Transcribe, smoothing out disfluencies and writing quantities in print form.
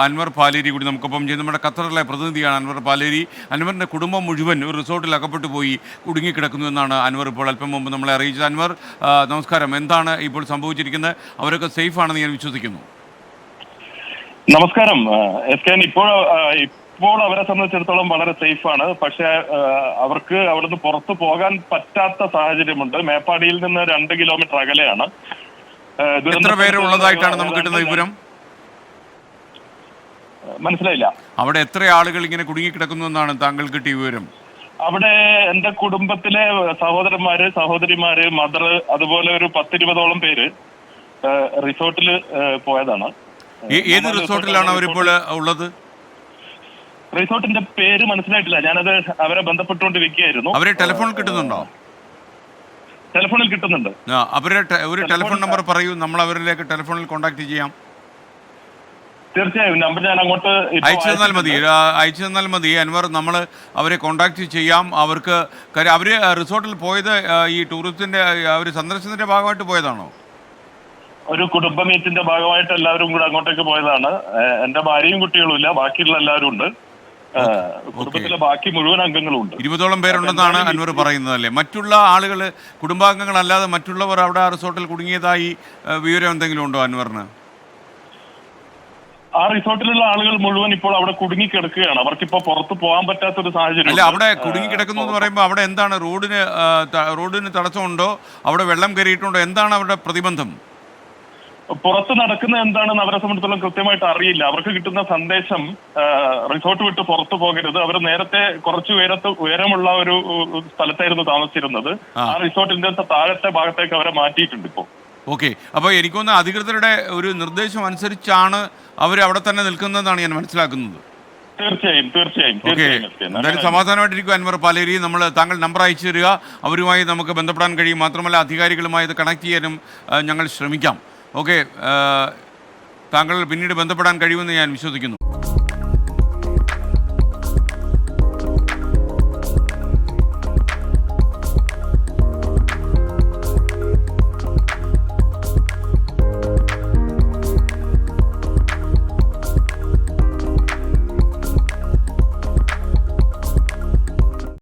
അൻവർ പാലേരി കൂടി നമുക്കൊപ്പം ചെയ്യുന്ന നമ്മുടെ ഖത്തറിലെ പ്രതിനിധിയാണ് അൻവർ പാലേരി. അൻവറിൻ്റെ കുടുംബം മുഴുവൻ ഒരു റിസോർട്ടിൽ അകപ്പെട്ടു പോയി കുടുങ്ങിക്കിടക്കുന്നു എന്നാണ് അൻവർ ഇപ്പോൾ അല്പം മുമ്പ് നമ്മളെ അറിയിച്ചത്. അൻവർ, നമസ്കാരം. എന്താണ് ഇപ്പോൾ സംഭവിച്ചിരിക്കുന്നത്? അവരൊക്കെ സേഫ് ആണെന്ന് ഞാൻ വിശ്വസിക്കുന്നു. നമസ്കാരം എസ് കെ. ഇപ്പോൾ അവരെ സംബന്ധിച്ചിടത്തോളം വളരെ സേഫ് ആണ്. പക്ഷെ അവർക്ക് അവിടുന്ന് പുറത്തു പോകാൻ പറ്റാത്ത സാഹചര്യമുണ്ട്. മേപ്പാടിയിൽ നിന്ന് 2 കിലോമീറ്റർ അകലെയാണ്. എത്ര പേര് ഉള്ളതായിട്ടാണ് നമുക്ക് കിട്ടുന്ന വിവരം? മനസ്സിലായില്ല. അവിടെ എത്ര ആളുകൾ ഇങ്ങനെ കുടുങ്ങിക്കിടക്കുന്നു എന്നാണ് താങ്കൾ കിട്ടിയ വിവരം? അവിടെ എന്റെ കുടുംബത്തിലെ സഹോദരന്മാര്, സഹോദരിമാര്, മദർ, അതുപോലെ ഒരു 10-20ഓളം പേര് റിസോർട്ടിൽ പോയതാണ്. ഏത് റിസോർട്ടിലാണ് അവരിപ്പോൾ ഉള്ളത്? റിസോർട്ടിന്റെ പേര് മനസ്സിലായിട്ടില്ല. ഞാനത് അവരെ ബന്ധപ്പെട്ടുകൊണ്ടിരിക്കുകയായിരുന്നു. അവരെ ടെലിഫോൺ കിട്ടുന്നുണ്ടോ? ടെലിഫോണിൽ കിട്ടുന്നുണ്ട്. അവരുടെ ഒരു ടെലിഫോൺ നമ്പർ പറയൂ, നമ്മൾ അവരിലേക്ക് ടെലിഫോണിൽ കോൺടാക്ട് ചെയ്യാം. തീർച്ചയായും നമ്പർ ഞാൻ അങ്ങോട്ട് അയച്ചു തന്നാൽ മതി അൻവർ. നമ്മൾ അവരെ കോൺടാക്ട് ചെയ്യാം. അവർക്ക് അവർ റിസോർട്ടിൽ പോയത് ഈ ടൂറിസ്റ്റിന്റെ ഒരു സന്ദർശനത്തിന്റെ ഭാഗമായിട്ട് പോയതാണോ? ഒരു കുടുംബ മീറ്റിന്റെ ഭാഗമായിട്ട് എല്ലാവരും കൂടെ അങ്ങോട്ടേക്ക് പോയതാണ്. എന്റെ ഭാര്യയും കുട്ടികളും ഇല്ല, ബാക്കിയുള്ള എല്ലാവരും ഉണ്ട്. കുടുംബത്തിലെ ബാക്കി മുഴുവൻ അംഗങ്ങളും ഉണ്ട്. 20ഓളം പേരുണ്ടെന്നാണ് അൻവർ പറയുന്നത് അല്ലേ? മറ്റുള്ള ആളുകൾ, കുടുംബാംഗങ്ങളല്ലാതെ മറ്റുള്ളവർ അവിടെ ആ റിസോർട്ടിൽ കുടുങ്ങിയതായി വിവരം എന്തെങ്കിലും ഉണ്ടോ അൻവറിന്? ആ റിസോർട്ടിലുള്ള ആളുകൾ മുഴുവൻ ഇപ്പോൾ അവിടെ കുടുങ്ങിക്കിടക്കുകയാണ്. അവർക്കിപ്പോ പുറത്ത് പോകാൻ പറ്റാത്തൊരു സാഹചര്യം. അല്ല, അവിടെ കുടുങ്ങിക്കിടക്കുന്നു എന്ന് പറയുമ്പോൾ അവിടെ എന്താണ്? റോഡിന് തടസ്സമുണ്ടോ? അവിടെ വെള്ളം കയറിയിട്ടുണ്ടോ? എന്താണ് അവരുടെ പ്രതിബന്ധം? പുറത്ത് നടക്കുന്ന എന്താണെന്ന് അവരെ സംബന്ധിച്ചിടത്തോളം കൃത്യമായിട്ട് അറിയില്ല. അവർക്ക് കിട്ടുന്ന സന്ദേശം റിസോർട്ട് വിട്ട് പുറത്തു പോകരുത്. അവർ നേരത്തെ കുറച്ച് ഉയരമുള്ള ഒരു സ്ഥലത്തായിരുന്നു താമസിച്ചിരുന്നത്. ആ റിസോർട്ടിന്റെ താഴത്തെ ഭാഗത്തേക്ക് അവരെ മാറ്റിയിട്ടുണ്ട് ഇപ്പോൾ. ഓക്കെ, അപ്പോൾ എനിക്കൊന്ന് അധികൃതരുടെ ഒരു നിർദ്ദേശം അനുസരിച്ചാണ് അവർ അവിടെ തന്നെ നിൽക്കുന്നതെന്നാണ് ഞാൻ മനസ്സിലാക്കുന്നത്. തീർച്ചയായും. എന്തായാലും സമാധാനമായിട്ടിരിക്കും അൻവർ പാലേരി. താങ്കൾ നമ്പർ അയച്ചു തരിക, അവരുമായി നമുക്ക് ബന്ധപ്പെടാൻ കഴിയും. മാത്രമല്ല അധികാരികളുമായി ഇത് കണക്ട് ചെയ്യാനും ഞങ്ങൾ ശ്രമിക്കാം. ഓക്കെ, താങ്കൾ പിന്നീട് ബന്ധപ്പെടാൻ കഴിയുമെന്ന് ഞാൻ വിശ്വസിക്കുന്നു.